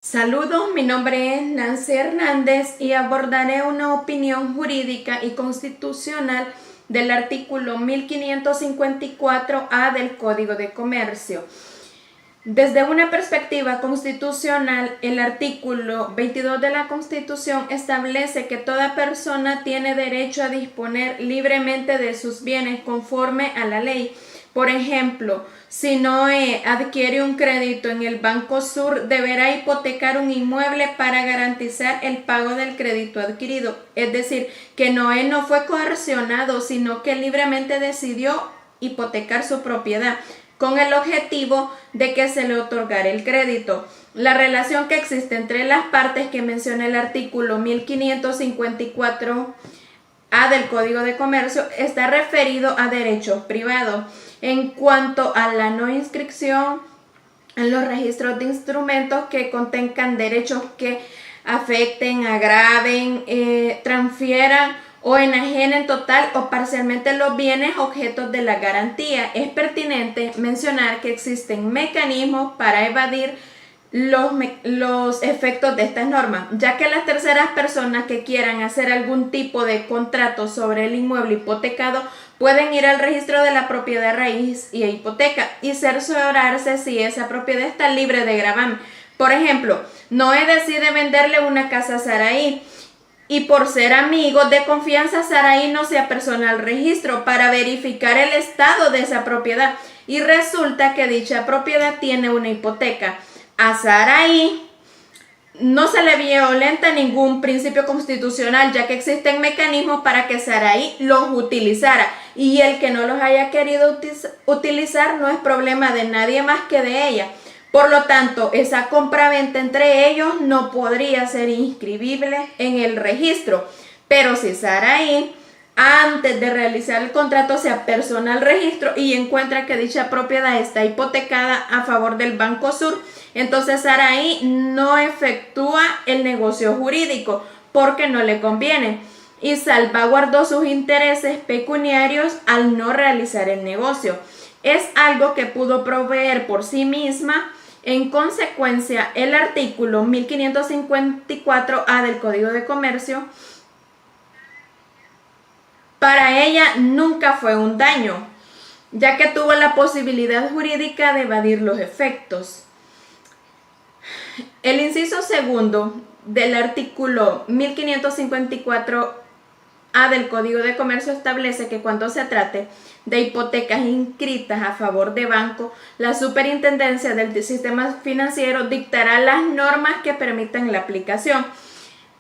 Saludos, mi nombre es Nancy Hernández y abordaré una opinión jurídica y constitucional del artículo 1554A del Código de Comercio. Desde una perspectiva constitucional, el artículo 22 de la Constitución establece que toda persona tiene derecho a disponer libremente de sus bienes conforme a la ley. Por ejemplo, si Noé adquiere un crédito en el Banco Sur, deberá hipotecar un inmueble para garantizar el pago del crédito adquirido. Es decir, que Noé no fue coercionado, sino que libremente decidió hipotecar su propiedad con el objetivo de que se le otorgara el crédito. La relación que existe entre las partes que menciona el artículo 1554A del Código de Comercio está referido a derechos privados. En cuanto a la no inscripción en los registros de instrumentos que contengan derechos que afecten, agraven, transfieran o enajenen total o parcialmente los bienes objetos de la garantía, es pertinente mencionar que existen mecanismos para evadir los efectos de estas normas, ya que las terceras personas que quieran hacer algún tipo de contrato sobre el inmueble hipotecado pueden ir al registro de la propiedad raíz y hipoteca y cerciorarse si esa propiedad está libre de gravamen. Por ejemplo, Noé decide venderle una casa a Saraí y por ser amigos de confianza, Saraí no se apersona al registro para verificar el estado de esa propiedad y resulta que dicha propiedad tiene una hipoteca. A Saraí no se le violenta ningún principio constitucional, ya que existen mecanismos para que Saraí los utilizara y el que no los haya querido utilizar no es problema de nadie más que de ella. Por lo tanto, esa compraventa entre ellos no podría ser inscribible en el registro. Pero si Saraí, antes de realizar el contrato, se apersona al registro y encuentra que dicha propiedad está hipotecada a favor del Banco Sur, entonces Saraí no efectúa el negocio jurídico porque no le conviene y salvaguardó sus intereses pecuniarios al no realizar el negocio. Es algo que pudo proveer por sí misma. En consecuencia, el artículo 1554A del Código de Comercio para ella nunca fue un daño, ya que tuvo la posibilidad jurídica de evadir los efectos. El inciso segundo del artículo 1554A del Código de Comercio establece que cuando se trate de hipotecas inscritas a favor de banco, la Superintendencia del Sistema Financiero dictará las normas que permitan la aplicación.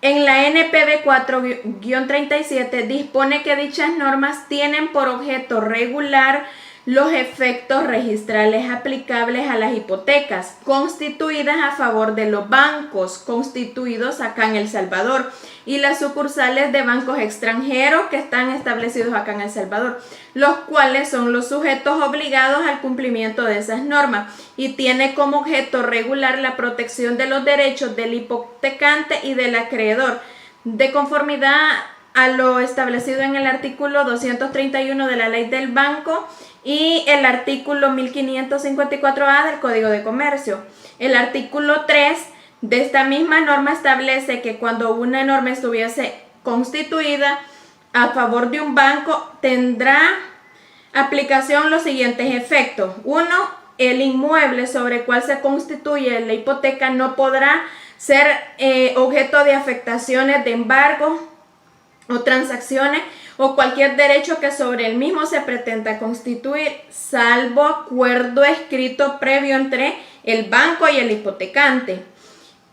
En la NPB 4-37 dispone que dichas normas tienen por objeto regular los efectos registrales aplicables a las hipotecas constituidas a favor de los bancos constituidos acá en El Salvador y las sucursales de bancos extranjeros que están establecidos acá en El Salvador, los cuales son los sujetos obligados al cumplimiento de esas normas y tiene como objeto regular la protección de los derechos del hipotecante y del acreedor de conformidad a lo establecido en el artículo 231 de la Ley del Banco y el artículo 1554A del Código de Comercio. El artículo 3 de esta misma norma establece que cuando una norma estuviese constituida a favor de un banco tendrá aplicación los siguientes efectos. 1. El inmueble sobre el cual se constituye la hipoteca no podrá ser objeto de afectaciones de embargo o transacciones o cualquier derecho que sobre el mismo se pretenda constituir, salvo acuerdo escrito previo entre el banco y el hipotecante.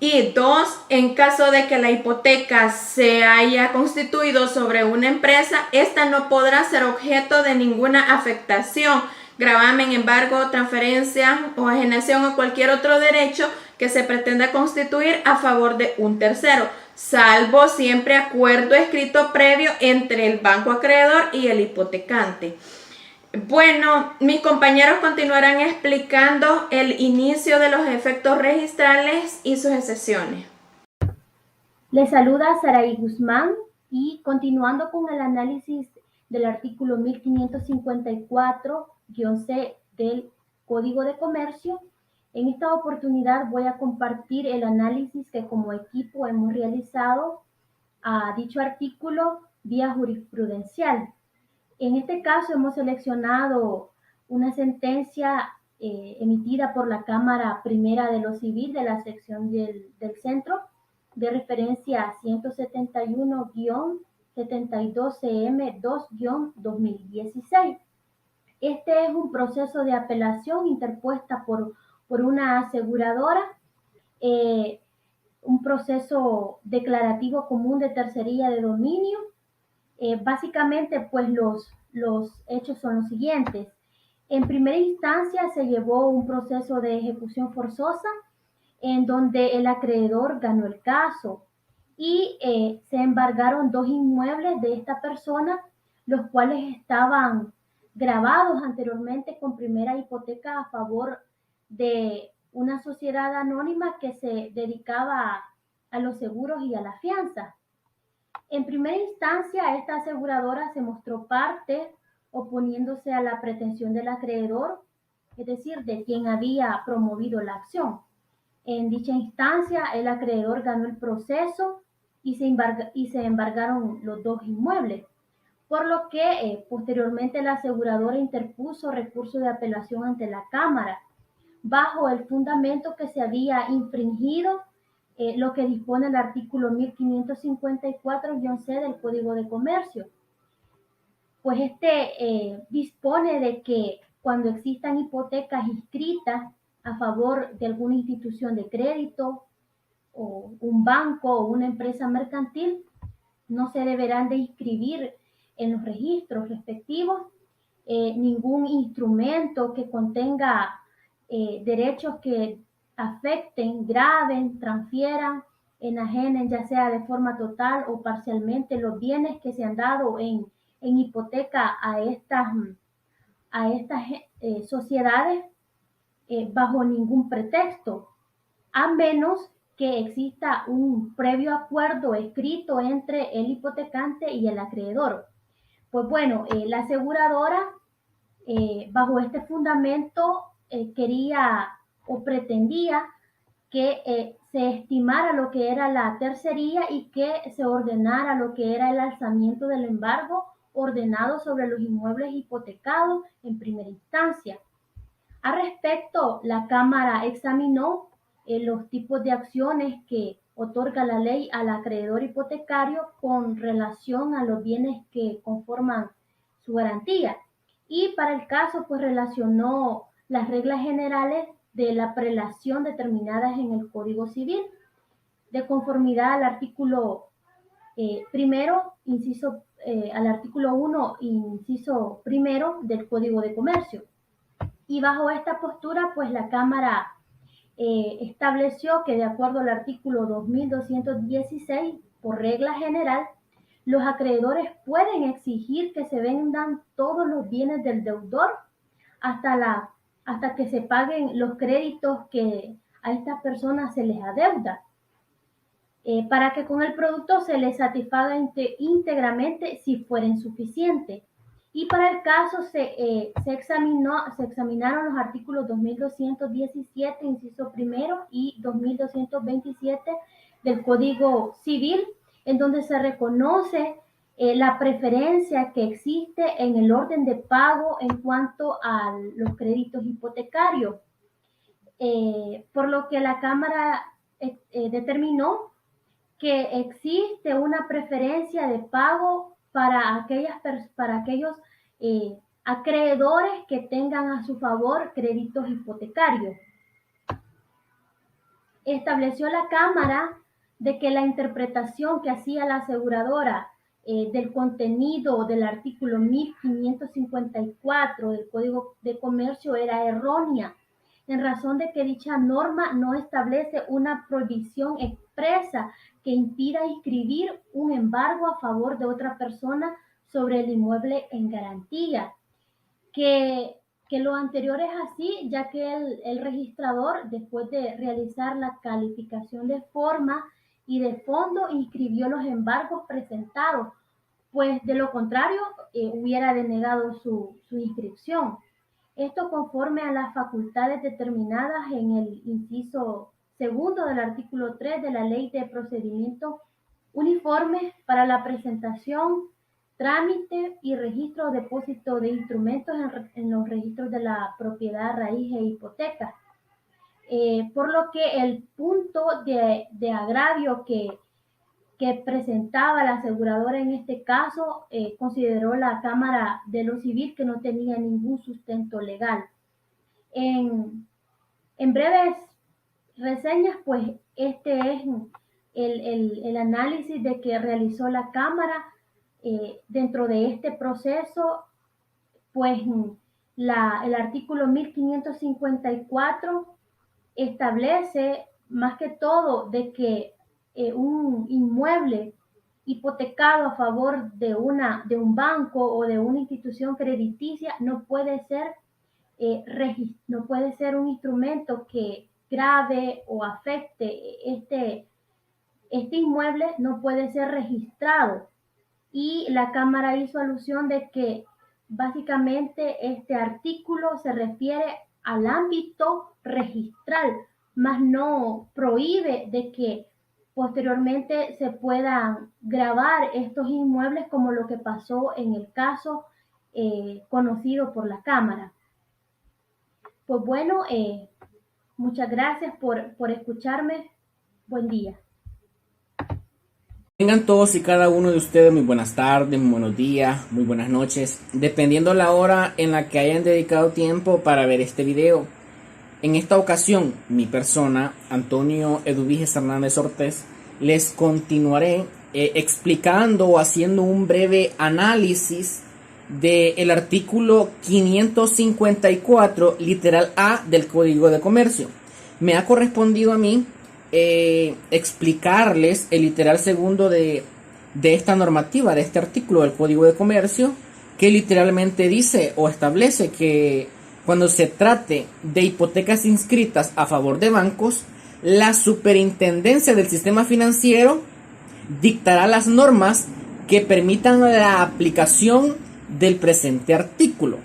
Y 2, en caso de que la hipoteca se haya constituido sobre una empresa, esta no podrá ser objeto de ninguna afectación, gravamen, embargo, transferencia o enajenación o cualquier otro derecho que se pretenda constituir a favor de un tercero, salvo siempre acuerdo escrito previo entre el banco acreedor y el hipotecante. Bueno, mis compañeros continuarán explicando el inicio de los efectos registrales y sus excepciones. Les saluda Saraí Guzmán y continuando con el análisis del artículo 1554-C del Código de Comercio, En esta oportunidad voy a compartir el análisis que como equipo hemos realizado a dicho artículo vía jurisprudencial. En este caso hemos seleccionado una sentencia emitida por la Cámara Primera de lo Civil de la sección del centro de referencia 171-72-CM2-2016. Este es un proceso de apelación interpuesta por una aseguradora, eh, un proceso declarativo común de tercería de dominio. Básicamente, pues los hechos son los siguientes. En primera instancia se llevó un proceso de ejecución forzosa en donde el acreedor ganó el caso y se embargaron 2 inmuebles de esta persona, los cuales estaban grabados anteriormente con primera hipoteca a favor de una sociedad anónima que se dedicaba a los seguros y a la fianza. En primera instancia, esta aseguradora se mostró parte oponiéndose a la pretensión del acreedor, es decir, de quien había promovido la acción. En dicha instancia, el acreedor ganó el proceso y se embargaron los 2 inmuebles, por lo que posteriormente la aseguradora interpuso recurso de apelación ante la Cámara, bajo el fundamento que se había infringido lo que dispone el artículo 1554-C del Código de Comercio. Pues dispone de que cuando existan hipotecas inscritas a favor de alguna institución de crédito o un banco o una empresa mercantil, no se deberán de inscribir en los registros respectivos ningún instrumento que contenga derechos que afecten, graven, transfieran, enajenen, ya sea de forma total o parcialmente, los bienes que se han dado en hipoteca a estas sociedades bajo ningún pretexto, a menos que exista un previo acuerdo escrito entre el hipotecante y el acreedor. Pues bueno, la aseguradora, bajo este fundamento, quería o pretendía que se estimara lo que era la tercería y que se ordenara lo que era el alzamiento del embargo ordenado sobre los inmuebles hipotecados en primera instancia. Al respecto, la Cámara examinó los tipos de acciones que otorga la ley al acreedor hipotecario con relación a los bienes que conforman su garantía. Y para el caso, pues relacionó las reglas generales de la prelación determinadas en el Código Civil, de conformidad al artículo primero, al artículo 1, inciso primero del Código de Comercio. Y bajo esta postura, pues la Cámara estableció que de acuerdo al artículo 2216, por regla general, los acreedores pueden exigir que se vendan todos los bienes del deudor hasta que se paguen los créditos que a estas personas se les adeuda, para que con el producto se les satisfaga íntegramente si fuera insuficiente. Y para el caso se examinaron los artículos 2217, inciso primero, y 2227 del Código Civil, en donde se reconoce la preferencia que existe en el orden de pago en cuanto a los créditos hipotecarios. Por lo que la Cámara determinó que existe una preferencia de pago para aquellos acreedores que tengan a su favor créditos hipotecarios. Estableció la Cámara de que la interpretación que hacía la aseguradora del contenido del artículo 1554 del Código de Comercio era errónea, en razón de que dicha norma no establece una prohibición expresa que impida inscribir un embargo a favor de otra persona sobre el inmueble en garantía. Que lo anterior es así, ya que el registrador, después de realizar la calificación de forma y de fondo, inscribió los embargos presentados, pues de lo contrario hubiera denegado su inscripción. Esto conforme a las facultades determinadas en el inciso segundo del artículo 3 de la Ley de Procedimientos Uniformes para la presentación, trámite y registro o depósito de instrumentos en los registros de la propiedad, raíz e hipoteca. Por lo que el punto de agravio que presentaba la aseguradora en este caso, consideró la Cámara de lo Civil que no tenía ningún sustento legal. En breves reseñas, pues este es el análisis de que realizó la Cámara dentro de este proceso, pues el artículo 1554 establece más que todo de que un inmueble hipotecado a favor de un banco o de una institución crediticia no puede ser un instrumento que grave o afecte este inmueble, no puede ser registrado. Y la Cámara hizo alusión de que básicamente este artículo se refiere al ámbito registral, más no prohíbe de que posteriormente se puedan gravar estos inmuebles como lo que pasó en el caso conocido por la Cámara. Pues bueno, muchas gracias por escucharme. Buen día. Tengan todos y cada uno de ustedes muy buenas tardes, muy buenos días, muy buenas noches, dependiendo la hora en la que hayan dedicado tiempo para ver este video. En esta ocasión, mi persona, Antonio Eduviges Hernández Ortiz, les continuaré explicando o haciendo un breve análisis del artículo 554, literal A del Código de Comercio. Me ha correspondido a mí explicarles el literal segundo de esta normativa, de este artículo del Código de Comercio, que literalmente dice o establece que cuando se trate de hipotecas inscritas a favor de bancos, la Superintendencia del Sistema Financiero dictará las normas que permitan la aplicación del presente artículo.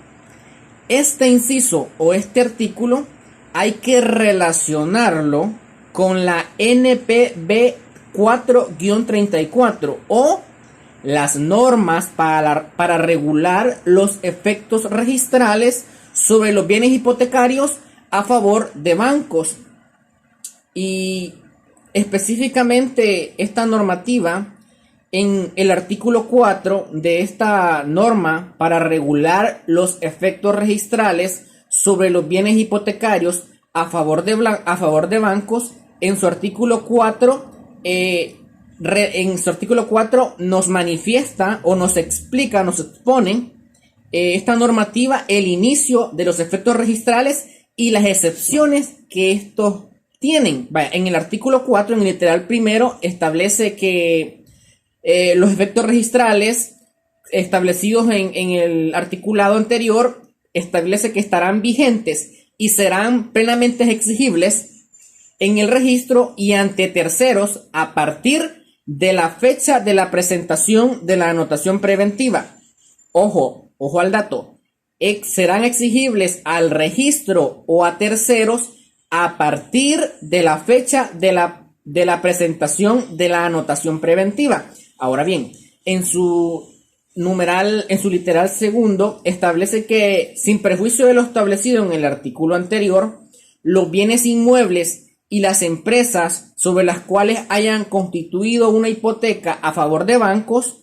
Este inciso o este artículo hay que relacionarlo con la NPB 4-34 o las normas para regular los efectos registrales sobre los bienes hipotecarios a favor de bancos. Y específicamente esta normativa, en el artículo 4 de esta norma para regular los efectos registrales sobre los bienes hipotecarios a favor de bancos, en su artículo 4, nos manifiesta o nos explica, nos expone esta normativa, el inicio de los efectos registrales y las excepciones que estos tienen. En el artículo 4, en el literal primero, establece que los efectos registrales establecidos en el articulado anterior, establece que estarán vigentes y serán plenamente exigibles en el registro y ante terceros a partir de la fecha de la presentación de la anotación preventiva. Ojo al dato. Serán exigibles al registro o a terceros a partir de la fecha de la presentación de la anotación preventiva. Ahora bien, en su literal segundo, establece que, sin perjuicio de lo establecido en el artículo anterior, los bienes inmuebles y las empresas sobre las cuales hayan constituido una hipoteca a favor de bancos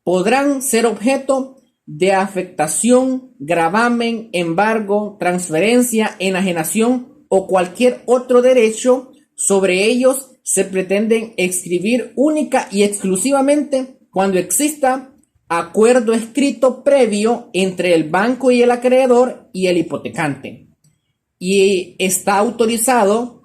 podrán ser objeto de afectación, gravamen, embargo, transferencia, enajenación o cualquier otro derecho. Sobre ellos se pretenden inscribir única y exclusivamente cuando exista acuerdo escrito previo entre el banco y el acreedor y el hipotecante. Y está autorizado.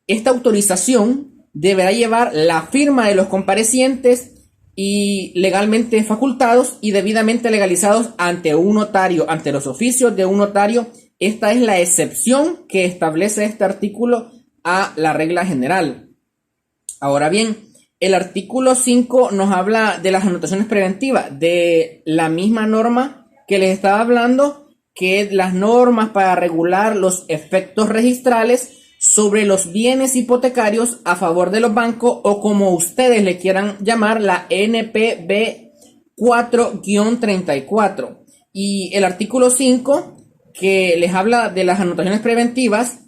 Esta autorización deberá llevar la firma de los comparecientes y legalmente facultados y debidamente legalizados ante un notario, ante los oficios de un notario. Esta es la excepción que establece este artículo a la regla general. Ahora bien, el artículo 5 nos habla de las anotaciones preventivas, de la misma norma que les estaba hablando. que las normas para regular los efectos registrales sobre los bienes hipotecarios a favor de los bancos, o como ustedes le quieran llamar, la NPB 4-34. Y el artículo 5, que les habla de las anotaciones preventivas,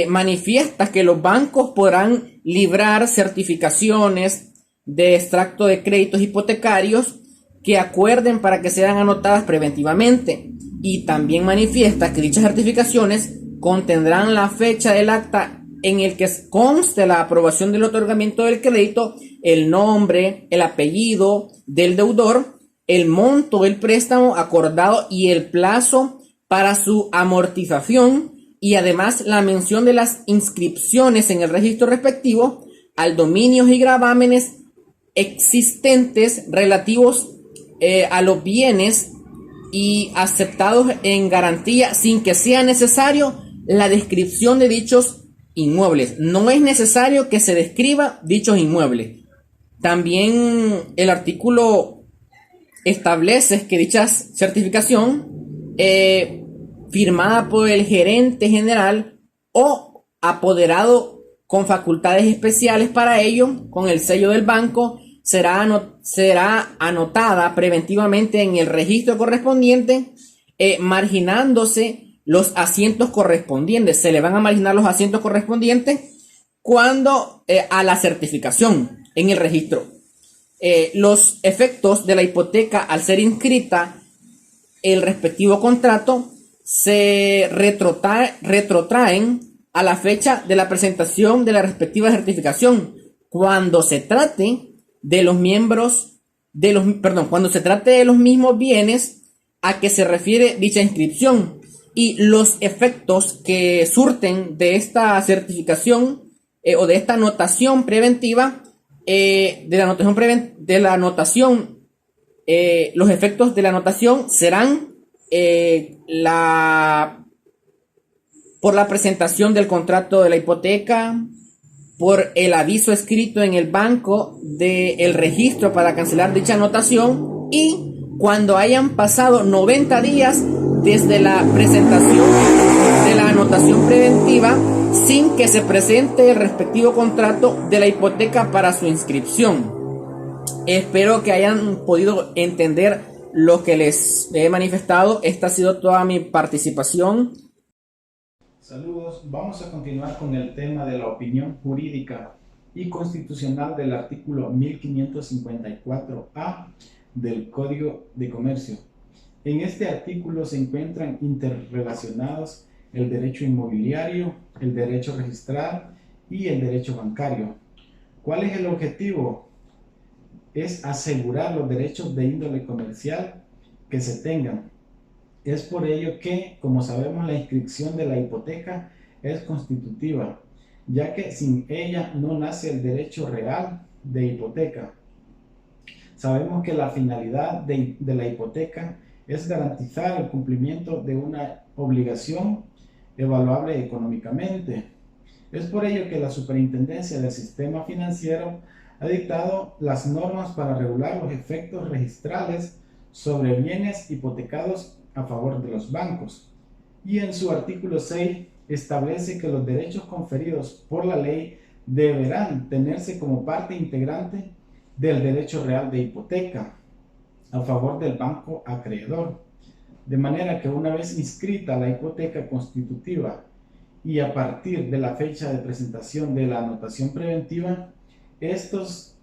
manifiesta que los bancos podrán librar certificaciones de extracto de créditos hipotecarios que acuerden para que sean anotadas preventivamente, y también manifiesta que dichas certificaciones contendrán la fecha del acta en el que conste la aprobación del otorgamiento del crédito, el nombre, el apellido del deudor, el monto del préstamo acordado y el plazo para su amortización, y además la mención de las inscripciones en el registro respectivo al dominios y gravámenes existentes relativos a los bienes y aceptados en garantía, sin que sea necesario la descripción de dichos inmuebles. No es necesario que se describa dichos inmuebles. También el artículo establece que dicha certificación firmada por el gerente general o apoderado con facultades especiales para ello, con el sello del banco, será anotada preventivamente en el registro correspondiente, marginándose los asientos correspondientes. Se le van a marginar los asientos correspondientes cuando a la certificación en el registro. Los efectos de la hipoteca al ser inscrita el respectivo contrato se retrotraen a la fecha de la presentación de la respectiva certificación cuando se trate de los mismos bienes a que se refiere dicha inscripción, y los efectos que surten de esta certificación o de esta anotación preventiva, los efectos de la anotación serán por la presentación del contrato de la hipoteca, por el aviso escrito en el banco del registro para cancelar dicha anotación, y cuando hayan pasado 90 días desde la presentación de la anotación preventiva sin que se presente el respectivo contrato de la hipoteca para su inscripción. Espero que hayan podido entender lo que les he manifestado. Esta ha sido toda mi participación. Saludos, vamos a continuar con el tema de la opinión jurídica y constitucional del artículo 1554A del Código de Comercio. En este artículo se encuentran interrelacionados el derecho inmobiliario, el derecho registral y el derecho bancario. ¿Cuál es el objetivo? Es asegurar los derechos de índole comercial que se tengan. Es por ello que, como sabemos, la inscripción de la hipoteca es constitutiva, ya que sin ella no nace el derecho real de hipoteca. Sabemos que la finalidad de la hipoteca es garantizar el cumplimiento de una obligación evaluable económicamente. Es por ello que la Superintendencia del Sistema Financiero ha dictado las normas para regular los efectos registrales sobre bienes hipotecados a favor de los bancos, y en su artículo 6 establece que los derechos conferidos por la ley deberán tenerse como parte integrante del derecho real de hipoteca a favor del banco acreedor, de manera que una vez inscrita la hipoteca constitutiva y a partir de la fecha de presentación de la anotación preventiva, estos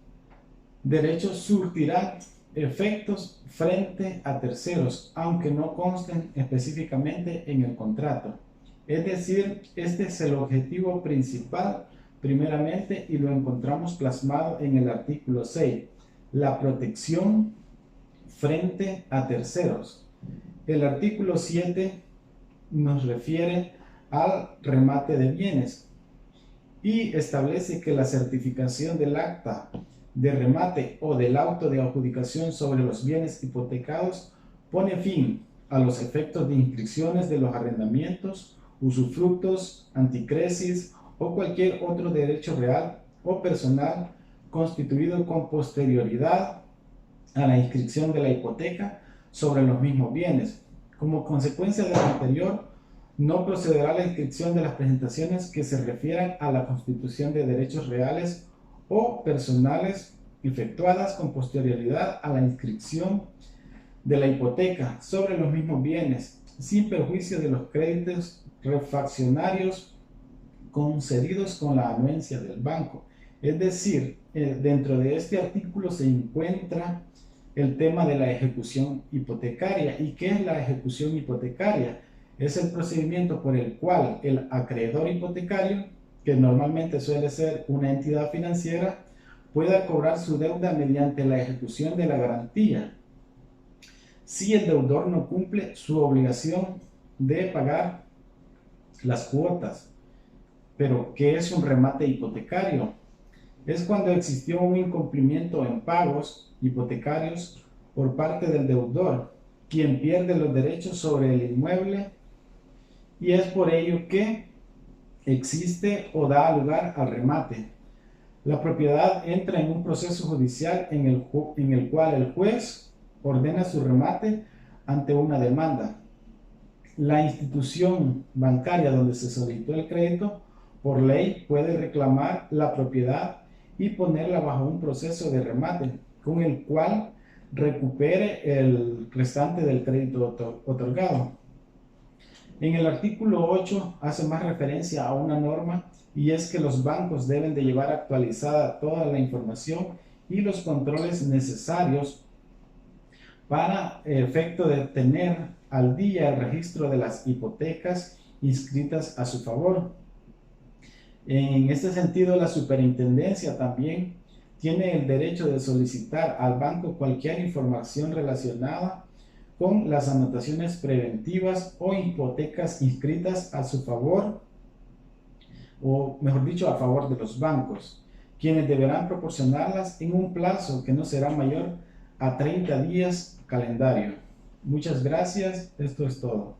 derechos surtirán efectos frente a terceros, aunque no consten específicamente en el contrato. Es decir, este es el objetivo principal primeramente, y lo encontramos plasmado en el artículo 6, la protección frente a terceros. El artículo 7 nos refiere al remate de bienes y establece que la certificación del acta de remate o del auto de adjudicación sobre los bienes hipotecados pone fin a los efectos de inscripciones de los arrendamientos, usufructos, anticresis o cualquier otro derecho real o personal constituido con posterioridad a la inscripción de la hipoteca sobre los mismos bienes, Como consecuencia de lo anterior, no procederá la inscripción de las presentaciones que se refieran a la constitución de derechos reales o personales efectuadas con posterioridad a la inscripción de la hipoteca sobre los mismos bienes, sin perjuicio de los créditos refaccionarios concedidos con la anuencia del banco. Es decir, dentro de este artículo se encuentra el tema de la ejecución hipotecaria. ¿Y qué es la ejecución hipotecaria? Es el procedimiento por el cual el acreedor hipotecario, que normalmente suele ser una entidad financiera, pueda cobrar su deuda mediante la ejecución de la garantía, si el deudor no cumple su obligación de pagar las cuotas. Pero, ¿qué es un remate hipotecario? Es cuando existió un incumplimiento en pagos hipotecarios por parte del deudor, quien pierde los derechos sobre el inmueble, y es por ello que existe o da lugar al remate. La propiedad entra en un proceso judicial en el cual el juez ordena su remate ante una demanda. La institución bancaria donde se solicitó el crédito, por ley, puede reclamar la propiedad y ponerla bajo un proceso de remate, con el cual recupere el restante del crédito otorgado. En el artículo 8 hace más referencia a una norma, y es que los bancos deben de llevar actualizada toda la información y los controles necesarios para el efecto de tener al día el registro de las hipotecas inscritas a su favor. En este sentido, la superintendencia también tiene el derecho de solicitar al banco cualquier información relacionada con las anotaciones preventivas o hipotecas inscritas a su favor, o mejor dicho, a favor de los bancos, quienes deberán proporcionarlas en un plazo que no será mayor a 30 días calendario. Muchas gracias, esto es todo.